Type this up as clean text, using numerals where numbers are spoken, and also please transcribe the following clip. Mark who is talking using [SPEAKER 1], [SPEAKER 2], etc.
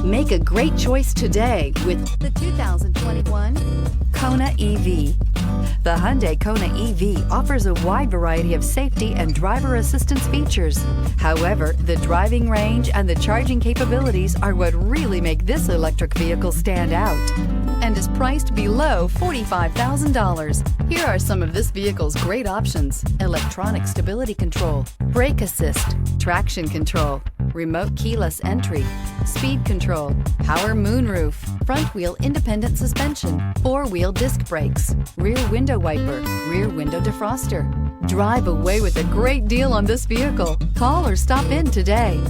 [SPEAKER 1] Make a great choice today with the 2021 Kona EV. The Hyundai Kona EV offers a wide variety of safety and driver assistance features. However, the driving range and the charging capabilities are what really make this electric vehicle stand out, and is priced below $45,000. Here are some of this vehicle's great options: electronic stability control, brake assist, traction control, remote keyless entry, speed control, power moonroof, front wheel independent suspension, four-wheel disc brakes, rear window wiper, rear window defroster. Drive away with a great deal on this vehicle. Call or stop in today.